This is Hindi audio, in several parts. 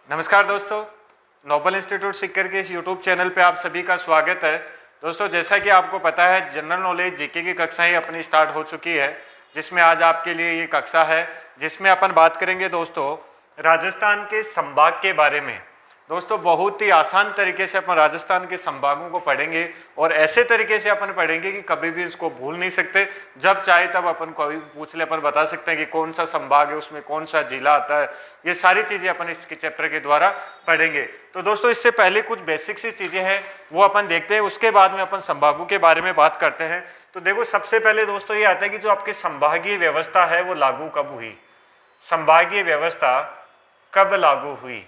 नमस्कार दोस्तों, नोबल इंस्टीट्यूट सीकर के इस यूट्यूब चैनल पे आप सभी का स्वागत है। दोस्तों, जैसा कि आपको पता है, जनरल नॉलेज जीके की कक्षाएं अपनी स्टार्ट हो चुकी है, जिसमें आज आपके लिए ये कक्षा है जिसमें अपन बात करेंगे दोस्तों राजस्थान के संभाग के बारे में। दोस्तों, बहुत ही आसान तरीके से अपन राजस्थान के संभागों को पढ़ेंगे और ऐसे तरीके से अपन पढ़ेंगे कि कभी भी इसको भूल नहीं सकते। जब चाहे तब अपन कोई पूछ ले, अपन बता सकते हैं कि कौन सा संभाग है, उसमें कौन सा जिला आता है। ये सारी चीज़ें अपन इस चैप्टर के द्वारा पढ़ेंगे। तो दोस्तों, इससे पहले कुछ बेसिक सी चीज़ें हैं वो अपन देखते हैं, उसके बाद में अपन संभागों के बारे में बात करते हैं। तो देखो, सबसे पहले दोस्तों ये आता है कि जो आपकी संभागीय व्यवस्था है वो लागू कब हुई। संभागीय व्यवस्था कब लागू हुई?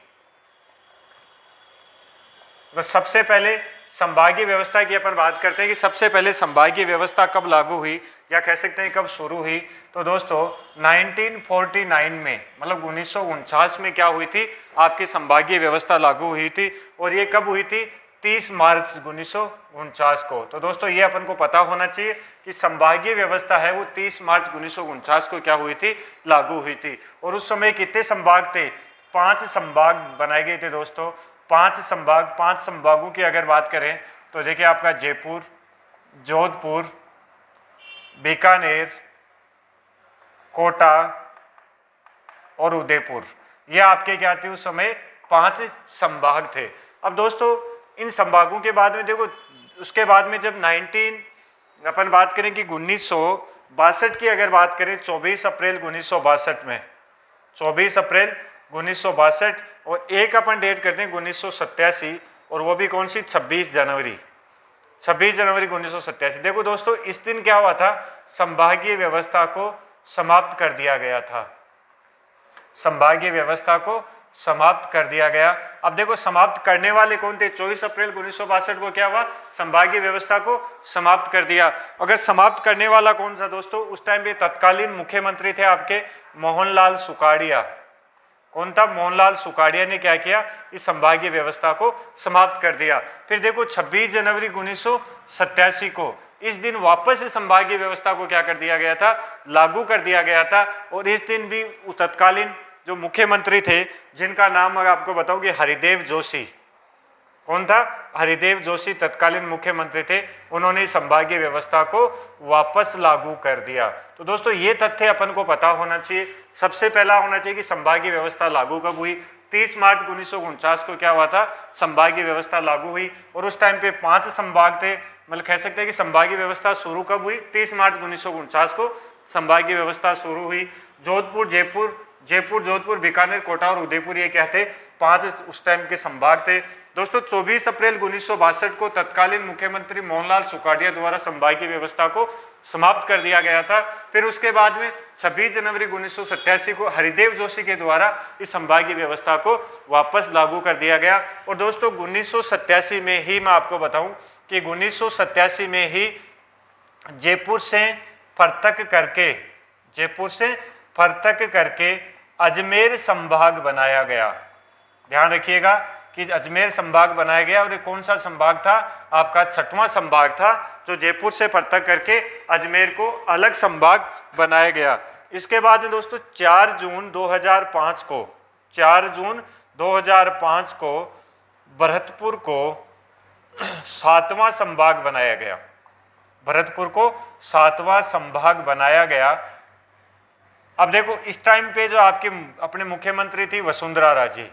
तो सबसे पहले संभागीय व्यवस्था की अपन बात करते हैं कि सबसे पहले संभागीय व्यवस्था कब लागू हुई या कह सकते हैं कब शुरू हुई। तो दोस्तों 1949 में, मतलब 1949 में क्या हुई थी, आपकी संभागीय व्यवस्था लागू हुई थी। और ये कब हुई थी? 30 मार्च 1949 को। तो दोस्तों ये अपन को पता होना चाहिए कि संभागीय व्यवस्था है वो 30 मार्च 1949 को क्या हुई थी, लागू हुई थी। और उस समय कितने संभाग थे? 5 संभाग बनाए गए थे दोस्तों। 5 संभागों की अगर बात करें तो देखिए आपका जयपुर, जोधपुर, बीकानेर, कोटा और उदयपुर, ये आपके क्या थे उस समय? 5 संभाग थे। अब दोस्तों इन संभागों के बाद में देखो, उसके बाद में जब अपन बात करें कि 1962 की अगर बात करें, 24 अप्रैल 1962 में, 24 अप्रैल 1962, और एक अपन डेट करते हैं 1987, और वो भी कौन सी? 26 जनवरी 1987। देखो दोस्तों, इस दिन क्या हुआ था? संभागीय व्यवस्था को समाप्त कर दिया गया था। संभागीय व्यवस्था को समाप्त कर दिया गया। अब देखो, समाप्त करने वाले कौन थे? 24 अप्रैल 1962 को क्या हुआ? संभागीय व्यवस्था को समाप्त कर दिया। अगर समाप्त करने वाला कौन सा दोस्तों? उस टाइम पे तत्कालीन मुख्यमंत्री थे आपके मोहनलाल सुखाड़िया। कौन था? मोहनलाल सुखाड़िया ने क्या किया? इस संभागीय व्यवस्था को समाप्त कर दिया। फिर देखो 26 जनवरी 1987 को, इस दिन वापस इस संभागीय व्यवस्था को क्या कर दिया गया था? लागू कर दिया गया था। और इस दिन भी तत्कालीन जो मुख्यमंत्री थे, जिनका नाम मैं आपको बताऊं कि हरिदेव जोशी। कौन था? हरिदेव जोशी तत्कालीन मुख्यमंत्री थे। उन्होंने संभागीय व्यवस्था को वापस लागू कर दिया। तो दोस्तों ये तथ्य अपन को पता होना चाहिए। सबसे पहला होना चाहिए कि संभागीय व्यवस्था लागू कब हुई? 30 मार्च 1949 को क्या हुआ था? संभागीय व्यवस्था लागू हुई। और उस टाइम पे 5 संभाग थे, मतलब कह सकते हैं कि संभागीय व्यवस्था शुरू कब हुई? 30 मार्च 1949 को संभागीय व्यवस्था शुरू हुई। जयपुर, जोधपुर, बीकानेर, कोटा और उदयपुर, ये क्या थे? 5 उस टाइम के संभाग थे। दोस्तों 24 अप्रैल 1962 को तत्कालीन मुख्यमंत्री मोहनलाल सुखाड़िया द्वारा संभागीय व्यवस्था को समाप्त कर दिया गया था। फिर उसके बाद में 26 जनवरी 1987 को हरिदेव जोशी के द्वारा इस संभागीय व्यवस्था को वापस लागू कर दिया गया। और दोस्तों 1987 में ही मैं आपको बताऊं कि 1987 में ही जयपुर से फर्तक करके अजमेर संभाग बनाया गया। ध्यान रखिएगा कि अजमेर संभाग बनाया गया। और ये कौन सा संभाग था? आपका 6वां संभाग था, जो जयपुर से पृथक करके अजमेर को अलग संभाग बनाया गया। इसके बाद में दोस्तों 4 जून 2005 को भरतपुर को 7वां संभाग बनाया गया। भरतपुर को 7वां संभाग बनाया गया। अब देखो, इस टाइम पे जो आपके अपने मुख्यमंत्री थी वसुंधरा राजे,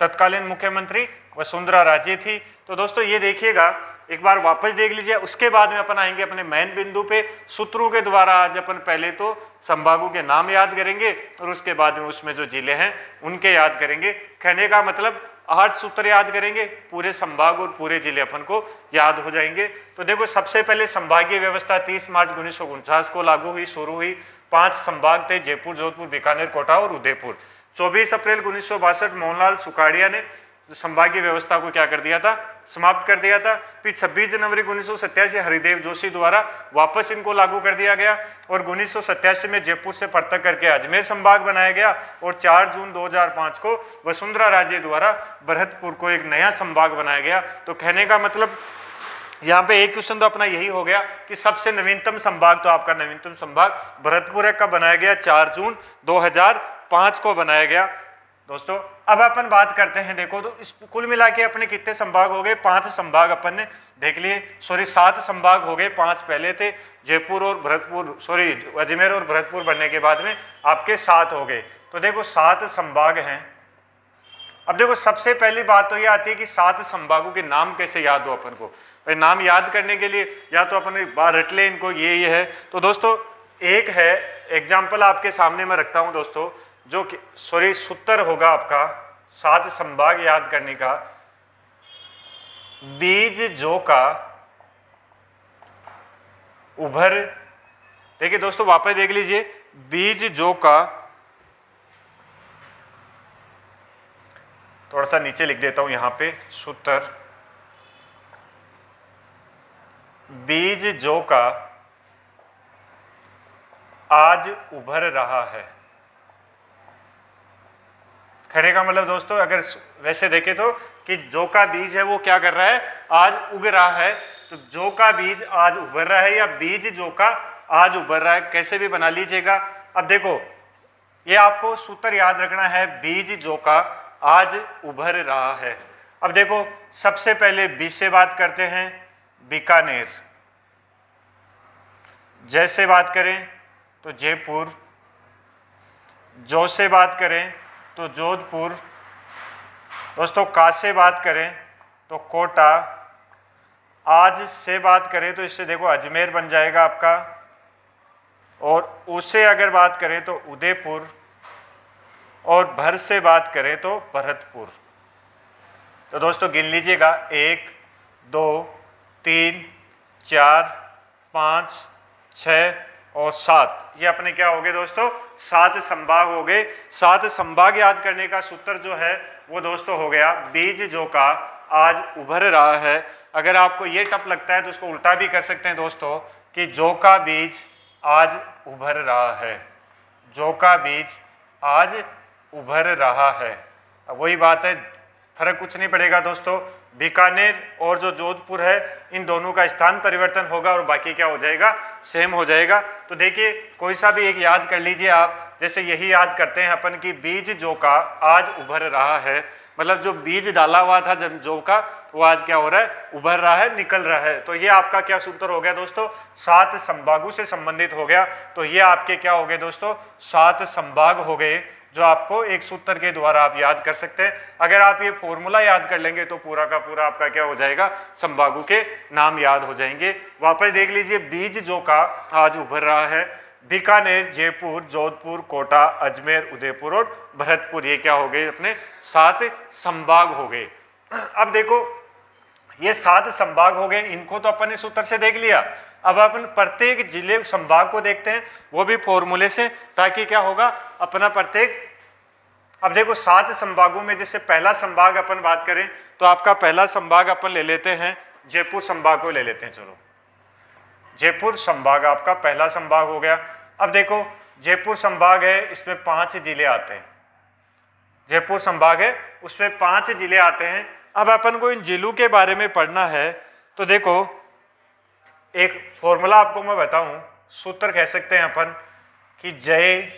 तत्कालीन मुख्यमंत्री वसुंधरा राजे थी। तो दोस्तों ये देखिएगा, एक बार वापस देख लीजिए। उसके बाद में अपन आएंगे अपने मेन बिंदु पे। सूत्रों के द्वारा आज अपन पहले तो संभागों के नाम याद करेंगे और उसके बाद में उसमें जो जिले हैं उनके याद करेंगे। कहने का मतलब 8 सूत्र याद करेंगे, पूरे संभाग और पूरे जिले अपन को याद हो जाएंगे। तो देखो, सबसे पहले संभागीय व्यवस्था 30 मार्च 1949 को लागू हुई, शुरू हुई। 5 संभाग थे, जयपुर, जोधपुर, बीकानेर, कोटा और उदयपुर। 24 अप्रैल 1962 मोहनलाल सुखाड़िया ने संभागीय व्यवस्था को क्या कर दिया था? समाप्त कर दिया था। फिर 26 जनवरी 1987 हरिदेव जोशी द्वारा वापस इनको लागू कर दिया गया। और 1987 में जयपुर से पृथक करके अजमेर संभाग बनाया गया। और 4 जून 2005 को वसुंधरा राजे द्वारा भरतपुर को एक नया संभाग बनाया गया। तो कहने का मतलब यहाँ पे एक क्वेश्चन तो अपना यही हो गया कि सबसे नवीनतम संभाग, तो आपका नवीनतम संभाग भरतपुर का बनाया गया 4 जून 2005 को बनाया गया। दोस्तों अब अपन बात करते हैं, देखो तो इस कुल मिला के अपने कितने संभाग हो गए, 5 संभाग अपन ने देख लिए, सॉरी 7 संभाग हो गए, 5 पहले थे, जयपुर और भरतपुर, सॉरी अजमेर और भरतपुर बनने के बाद में आपके 7 हो गए। तो देखो 7 संभाग हैं। अब देखो सबसे पहली बात तो ये आती है कि 7 संभागों के नाम कैसे याद हो अपन को। भाई नाम याद करने के लिए या तो अपन एक बार रट ले इनको, ये है। तो दोस्तों एक है एग्जाम्पल आपके सामने मैं रखता हूं दोस्तों, जो कि सॉरी सूत्र होगा आपका 7 संभाग याद करने का। बीज जो का उभर, देखिए दोस्तों वापस देख लीजिए, बीज जो का, थोड़ा सा नीचे लिख देता हूं यहां पे, सूत्र बीज जो का आज उभर रहा है। खड़े का मतलब दोस्तों अगर वैसे देखें तो कि जो का बीज है वो क्या कर रहा है, आज उग रहा है। तो जो का बीज आज उभर रहा है या बीज जो का आज उभर रहा है, कैसे भी बना लीजिएगा। अब देखो ये आपको सूत्र याद रखना है, बीज जो का आज उभर रहा है। अब देखो सबसे पहले बी से बात करते हैं, बीकानेर। जैसे बात करें तो जयपुर, जो से बात करें तो जोधपुर, दोस्तों का से बात करें तो कोटा, आज से बात करें तो इससे देखो अजमेर बन जाएगा आपका, और उससे अगर बात करें तो उदयपुर, और भर से बात करें तो भरतपुर। तो दोस्तों गिन लीजिएगा 1 2 3 4 5 6 और 7, ये अपने क्या हो गए दोस्तों, 7 संभाग हो गए। 7 संभाग याद करने का सूत्र जो है वो दोस्तों हो गया, बीज जो का आज उभर रहा है। अगर आपको ये टफ लगता है तो उसको उल्टा भी कर सकते हैं दोस्तों, कि जो का बीज आज उभर रहा है, जो का बीज आज उभर रहा है। अब वही बात है, फर्क कुछ नहीं पड़ेगा दोस्तों, बीकानेर और जो जोधपुर है इन दोनों का स्थान परिवर्तन होगा और बाकी क्या हो जाएगा, सेम हो जाएगा। तो देखिए कोई सा भी एक याद कर लीजिए आप, जैसे यही याद करते हैं अपन की बीज जो का आज उभर रहा है, मतलब जो बीज डाला हुआ था जब जो का, वो आज क्या हो रहा है, उभर रहा है, निकल रहा है। तो ये आपका क्या सूत्र हो गया दोस्तों, 7 संभागों से संबंधित हो गया। तो ये आपके क्या हो गए दोस्तों, 7 संभाग हो गए, जो आपको एक सूत्र के द्वारा आप याद कर सकते हैं। अगर आप ये फॉर्मूला याद कर लेंगे तो पूरा का पूरा आपका क्या हो जाएगा, संभागों के नाम याद हो जाएंगे। वापस देख लीजिए, बीज जो का आज उभर रहा है, बीकानेर, जयपुर, जोधपुर, कोटा, अजमेर, उदयपुर और भरतपुर, ये क्या हो गए अपने 7 संभाग हो गए। अब देखो ये 7 संभाग हो गए, इनको तो अपन ने सूत्र से देख लिया। अब अपन प्रत्येक जिले संभाग को देखते हैं, वो भी फॉर्मूले से, ताकि क्या होगा अपना प्रत्येक। अब देखो 7 संभागों में जैसे पहला संभाग अपन बात करें तो आपका पहला संभाग अपन ले लेते हैं, जयपुर संभाग को ले लेते हैं। चलो जयपुर संभाग आपका पहला संभाग हो गया। अब देखो जयपुर संभाग है, इसमें 5 जिले आते हैं। जयपुर संभाग है उसमें 5 जिले आते हैं। अब अपन को इन जिलों के बारे में पढ़ना है, तो देखो एक फॉर्मूला आपको मैं बताऊं, सूत्र कह सकते हैं अपन कि जय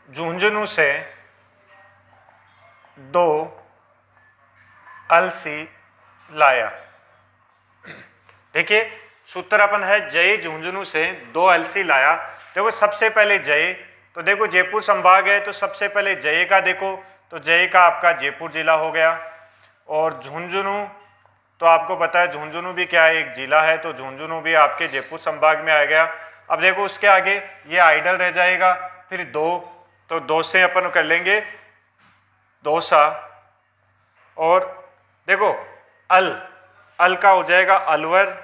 झुंझुनू से 2 अलसी लाया। देखिए सूत्र अपन है, जय झुंझुनू से 2 अलसी लाया। देखो सबसे पहले जय, तो देखो जयपुर संभाग है तो सबसे पहले जय का देखो, तो जय का आपका जयपुर जिला हो गया। और झुंझुनू तो आपको पता है झुंझुनू भी क्या है, एक जिला है, तो झुंझुनू भी आपके जयपुर संभाग में आ गया। अब देखो उसके आगे ये आइडल रह जाएगा, फिर 2, तो 2 से अपन कर लेंगे दौसा, और देखो अल का हो जाएगा अलवर,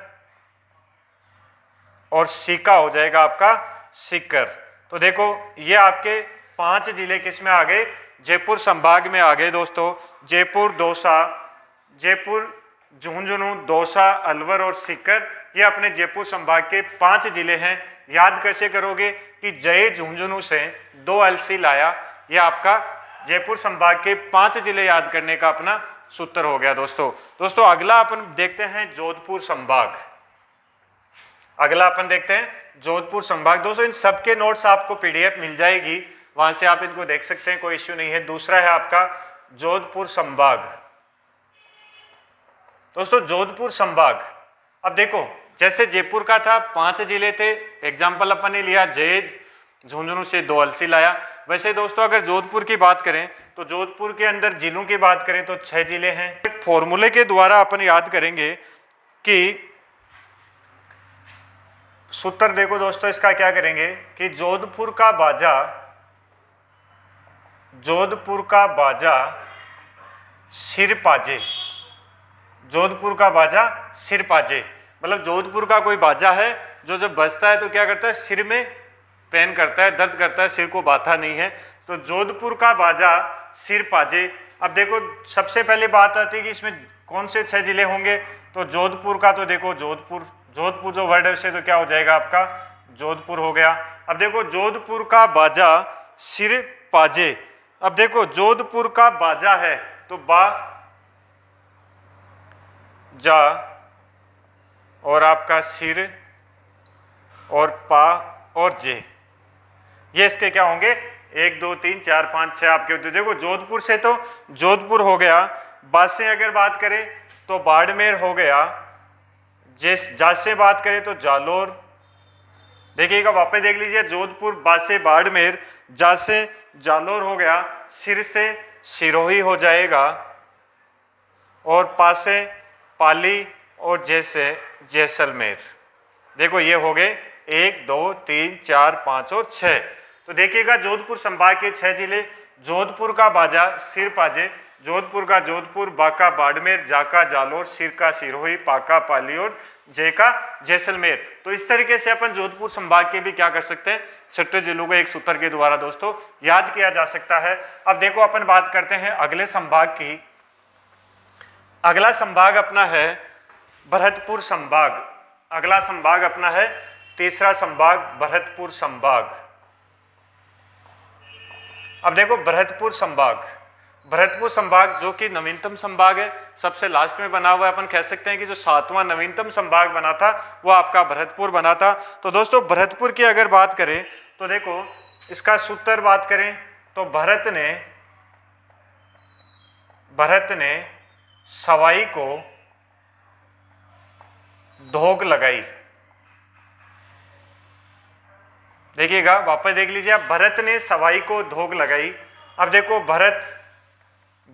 और सी का हो जाएगा आपका सीकर। तो देखो ये आपके 5 जिले किस में आ गए, जयपुर संभाग में आ गए दोस्तों। जयपुर, दौसा, जयपुर, झुंझुनू, दौसा, अलवर और सीकर, ये अपने जयपुर संभाग के 5 जिले हैं। याद कैसे करोगे कि जय झुंझुनू से 2 अलसी लाया, ये आपका जयपुर संभाग के 5 जिले याद करने का अपना सूत्र हो गया दोस्तों अगला अपन देखते हैं जोधपुर संभाग। अगला अपन देखते हैं जोधपुर संभाग। दोस्तों इन सबके नोट्स आपको PDF मिल जाएगी, वहां से आप इनको देख सकते हैं, कोई इश्यू नहीं है। दूसरा है आपका जोधपुर संभाग। दोस्तों जोधपुर संभाग, अब देखो जैसे जयपुर का था 5 जिले थे, एग्जाम्पल अपन ने लिया जय, झुंझुनू से 2 अलसी लाया। वैसे दोस्तों अगर जोधपुर की बात करें तो जोधपुर के अंदर जिलों की बात करें तो 6 जिले हैं। एक फॉर्मूले के द्वारा अपन याद करेंगे कि सूत्र देखो दोस्तों, इसका क्या करेंगे कि जोधपुर का बाजा सिर पाजे, जोधपुर का बाजा सिर पाजे, मतलब जोधपुर का कोई बाजा है जो जब बजता है तो क्या करता है, सिर में पेन करता है, दर्द करता है, सिर को बाता नहीं है। तो जोधपुर का बाजा सिर पाजे। अब देखो सबसे पहले बात आती है कि इसमें कौन से 6 जिले होंगे, तो जोधपुर का तो देखो जोधपुर जो वर्ड है उसे तो क्या हो जाएगा आपका जोधपुर हो गया। अब देखो जोधपुर का बाजा सिर पाजे। अब देखो जोधपुर का बाजा है तो बा जा और आपका सिर और पा और जे, ये इसके क्या होंगे 1 2 3 4 5 6 आपके। तो देखो जोधपुर से तो जोधपुर हो गया, बा से अगर बात करें तो बाड़मेर हो गया, जा से बात करें तो जालोर। देखिएगा वापस देख लीजिए, जोधपुर, बा से बाड़मेर, जा से जालोर हो गया, सिर से सिरोही हो जाएगा और पा से पाली और जे से जैसलमेर। देखो ये हो गए 1 2 3 4 5 और 6। तो देखिएगा जोधपुर संभाग के 6 जिले, जोधपुर का बाजा सिर पाजे, जोधपुर का जोधपुर, बाका बाड़मेर, जाका जालोर, सिर का सिरोही, पाका पाली और जय का जैसलमेर। तो इस तरीके से अपन जोधपुर संभाग के भी क्या कर सकते हैं, 6 जिलों को एक सूत्र के द्वारा दोस्तों याद किया जा सकता है। अब देखो अपन बात करते हैं अगले संभाग की। अगला संभाग अपना है भरतपुर संभाग। अगला संभाग अपना है तीसरा संभाग भरतपुर संभाग। अब देखो भरतपुर संभाग जो कि नवीनतम संभाग है, सबसे लास्ट में बना हुआ है। अपन कह सकते हैं कि जो 7वां नवीनतम संभाग बना था वो आपका भरतपुर बना था। तो दोस्तों भरतपुर की अगर बात करें तो देखो इसका सूत्र बात करें तो भरत ने सवाई को धोक लगाई। देखिएगा वापस देख लीजिए आप, भरत ने सवाई को धोक लगाई। अब देखो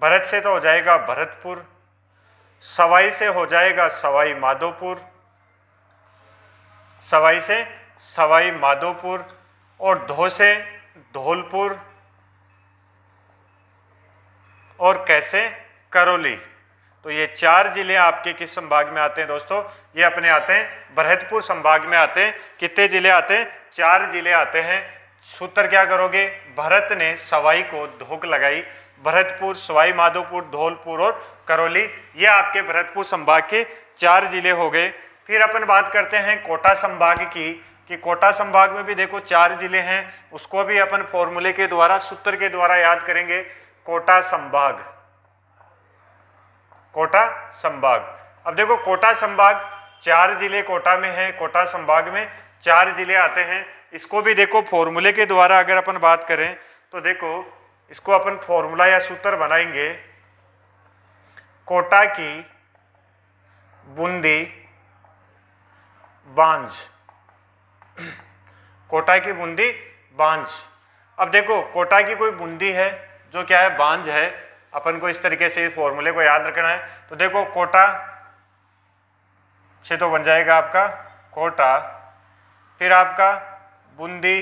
भरत से तो हो जाएगा भरतपुर, सवाई से हो जाएगा सवाई माधोपुर, सवाई से सवाई माधोपुर और धो से धौलपुर और कैसे करौली। तो ये 4 जिले आपके किस संभाग में आते हैं दोस्तों, ये अपने आते हैं भरतपुर संभाग में आते हैं। कितने जिले आते हैं, 4 जिले आते हैं। सूत्र क्या करोगे, भरत ने सवाई को धोक लगाई, भरतपुर, सवाई माधोपुर, धौलपुर और करौली, ये आपके भरतपुर संभाग के 4 जिले हो गए। फिर अपन बात करते हैं कोटा संभाग की, कि कोटा संभाग में भी देखो 4 जिले हैं, उसको भी अपन फॉर्मूले के द्वारा, सूत्र के द्वारा याद करेंगे। कोटा संभाग, कोटा संभाग। अब देखो कोटा संभाग 4 जिले कोटा में है, कोटा संभाग में 4 जिले आते हैं। इसको भी देखो फॉर्मूले के द्वारा अगर अपन बात करें तो देखो इसको अपन फॉर्मूला या सूत्र बनाएंगे। कोटा की बूंदी बांझ, कोटा की बूंदी बांझ। अब देखो कोटा की कोई बूंदी है जो क्या है, बांझ है। अपन को इस तरीके से फॉर्मूले को याद रखना है। तो देखो कोटा से तो बन जाएगा आपका कोटा, फिर आपका बूंदी,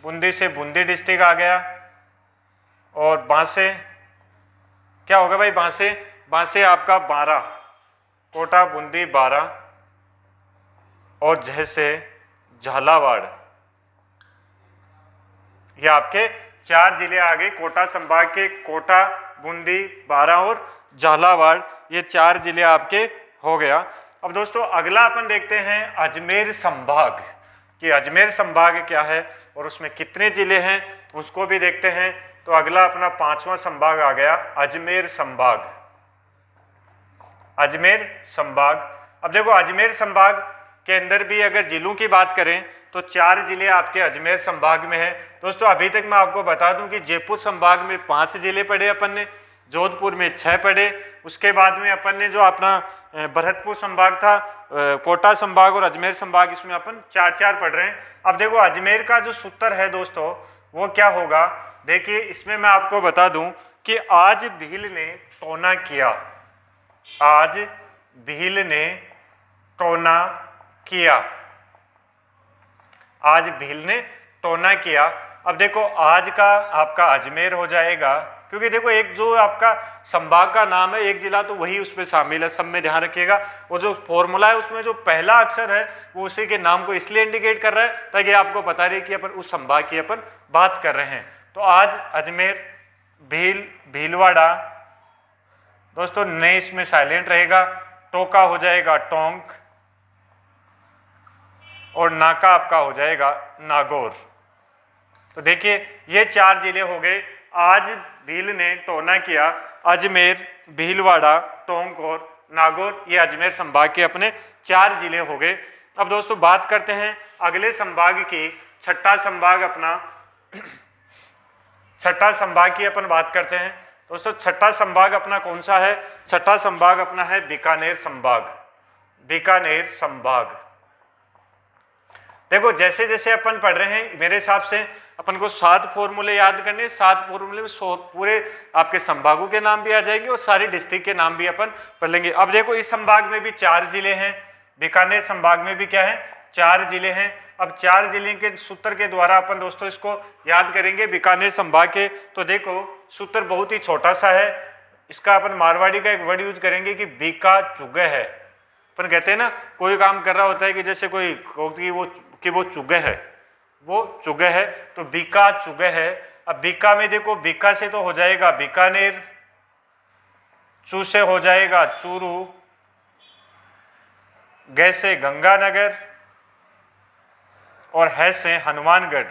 बूंदी से बूंदी डिस्ट्रिक्ट आ गया, और बांसे क्या होगा भाई, बांसे आपका 12, कोटा बूंदी 12 और जह से झालावाड़। ये आपके 4 जिले आ गए कोटा संभाग के, कोटा, बूंदी, 12 और झालावाड़, ये 4 जिले आपके हो गया। अब दोस्तों अगला अपन देखते हैं अजमेर संभाग, कि अजमेर संभाग क्या है और उसमें कितने जिले हैं, उसको भी देखते हैं। तो अगला अपना 5वां संभाग आ गया अजमेर संभाग। अजमेर संभाग, अब देखो अजमेर संभाग के अंदर भी अगर जिलों की बात करें तो 4 जिले आपके अजमेर संभाग में है। दोस्तों अभी तक मैं आपको बता दूं कि जयपुर संभाग में 5 जिले पढ़े अपन ने, जोधपुर में 6 पढ़े, उसके बाद में अपन ने जो अपना भरतपुर संभाग था, कोटा संभाग और अजमेर संभाग, इसमें अपन 4-4 पढ़ रहे हैं। अब देखो अजमेर का जो सूत्र है दोस्तों वो क्या होगा, देखिए इसमें मैं आपको बता दूं कि आज भील ने टोना किया, आज भील ने टोना किया, आज भील ने टोना किया। अब देखो आज का आपका अजमेर हो जाएगा, क्योंकि देखो एक जो आपका संभाग का नाम है, एक जिला तो वही उसमें शामिल है, सब में ध्यान रखिएगा। वो जो फॉर्मूला है उसमें जो पहला अक्षर है वो उसी के नाम को इसलिए इंडिकेट कर रहा है ताकि आपको पता रहे कि अपन उस संभाग की अपन बात कर रहे हैं। तो आज अजमेर, भील, भीलवाड़ा, दोस्तों ने इसमें साइलेंट रहेगा, टोका हो जाएगा टोंक, और नाका आपका हो जाएगा नागौर। तो देखिए ये 4 जिले हो गए। आज भील ने टोना किया, अजमेर, भीलवाड़ा, टोंक और नागौर, ये अजमेर संभाग के अपने 4 जिले हो गए। अब दोस्तों बात करते हैं अगले संभाग की, छठा संभाग अपना, छठा संभाग की अपन बात करते हैं। दोस्तों छठा संभाग अपना कौन सा है, छठा संभाग अपना है बीकानेर संभाग, बीकानेर संभाग। देखो जैसे जैसे अपन पढ़ रहे हैं मेरे हिसाब से अपन को 7 फॉर्मूले याद करने, 7 फॉर्मूले में पूरे आपके संभागों के नाम भी आ जाएंगे और सारी डिस्ट्रिक्ट के नाम भी अपन पढ़ लेंगे। अब देखो इस संभाग में भी 4 जिले हैं, बीकानेर संभाग में भी क्या है, 4 जिले हैं। अब 4 जिले के सूत्र के द्वारा अपन दोस्तों इसको याद करेंगे बीकानेर संभाग के। तो देखो सूत्र बहुत ही छोटा सा है, इसका अपन मारवाड़ी का एक वर्ड यूज करेंगे कि बीका चुगे है। अपन कहते हैं ना कोई काम कर रहा होता है कि जैसे कोई वो चुगे है, वो चुगे है, तो बीका चुगे है। अब बीका में देखो बीका से तो हो जाएगा बीकानेर, चू से हो जाएगा चूरू, गे से गंगानगर और है से हनुमानगढ़,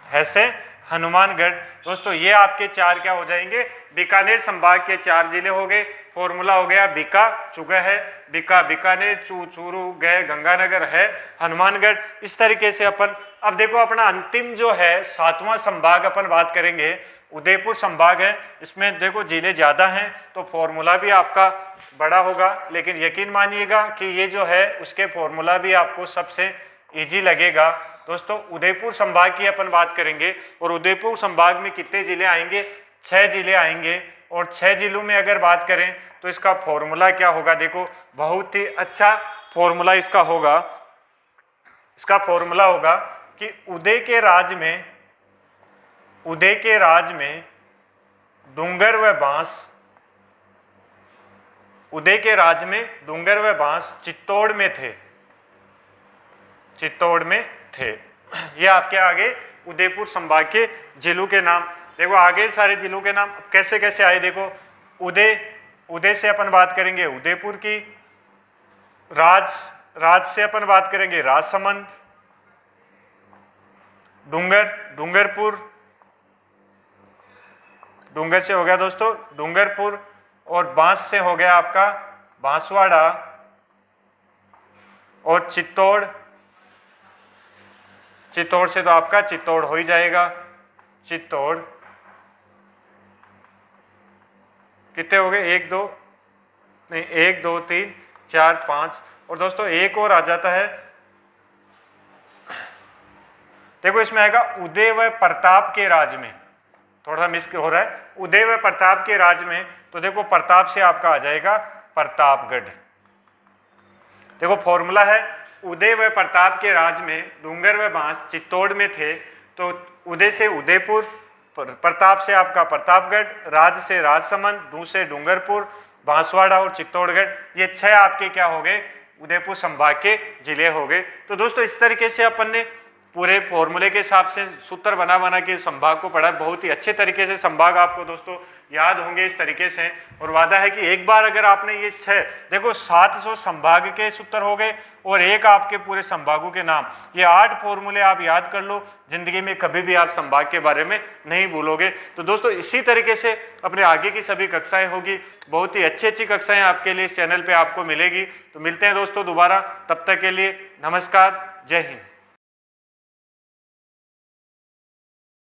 है से हनुमानगढ़। दोस्तों ये आपके 4 क्या हो जाएंगे, बीकानेर संभाग के 4 जिले हो गए। फॉर्मूला हो गया बीका चुगे है, बीका बीकानेर, चू चूरू, गए गंगानगर, है हनुमानगढ़। इस तरीके से अपन अब देखो अपना अंतिम जो है 7वां संभाग अपन बात करेंगे, उदयपुर संभाग है। इसमें देखो जिले ज्यादा हैं तो फॉर्मूला भी आपका बड़ा होगा, लेकिन यकीन मानिएगा कि ये जो है उसके फॉर्मूला भी आपको सबसे इजी लगेगा। दोस्तों उदयपुर संभाग की अपन बात करेंगे और उदयपुर संभाग में कितने जिले आएंगे, 6 जिले आएंगे। और 6 जिलों में अगर बात करें तो इसका फॉर्मूला क्या होगा, देखो बहुत ही अच्छा फॉर्मूला इसका होगा। इसका फॉर्मूला होगा कि उदय के राज में, उदय के राज में डूंगर व बांस, उदय के राज में डूंगर व बांस चित्तौड़ में थे, चित्तौड़ में थे। ये आपके आगे उदयपुर संभाग के जिलों के नाम। देखो आगे सारे जिलों के नाम कैसे कैसे आए, देखो उदय, उदय से अपन बात करेंगे उदयपुर की, राज, राज से अपन बात करेंगे राजसमंद, डूंगर, डूंगरपुर, डूंगर से हो गया दोस्तों डूंगरपुर, और बांस से हो गया आपका बांसवाड़ा, और चित्तौड़, चित्तौड़ से तो आपका चित्तौड़ हो ही जाएगा, चित्तौड़। कितने हो गए, 1 2 नहीं 1 2 3 4 5, और दोस्तों एक और आ जाता है। देखो इसमें आएगा उदय व प्रताप के राज में, थोड़ा सा मिस हो रहा है, उदय व प्रताप के राज में। तो देखो प्रताप से आपका आ जाएगा प्रतापगढ़। देखो फॉर्मूला है उदय व प्रताप के राज में डूंगर व बांस चित्तौड़ में थे। तो उदय से उदयपुर, प्रताप से आपका प्रतापगढ़, राज से राजसमंद, डू से डूंगरपुर, बांसवाड़ा और चित्तौड़गढ़। ये 6 आपके क्या हो गए, उदयपुर संभाग के जिले हो गए। तो दोस्तों इस तरीके से अपन ने पूरे फॉर्मूले के हिसाब से सूत्र बना बना के संभाग को पढ़ा। बहुत ही अच्छे तरीके से संभाग आपको दोस्तों याद होंगे इस तरीके से। और वादा है कि एक बार अगर आपने ये 6 देखो 700 संभाग के सूत्र हो गए और एक आपके पूरे संभागों के नाम, ये 8 फॉर्मूले आप याद कर लो, जिंदगी में कभी भी आप संभाग के बारे में नहीं भूलोगे। तो दोस्तों इसी तरीके से अपने आगे की सभी कक्षाएं होगी, बहुत ही अच्छी कक्षाएं आपके लिए इस चैनल पे आपको मिलेगी। तो मिलते हैं दोस्तों दोबारा, तब तक के लिए नमस्कार, जय हिंद।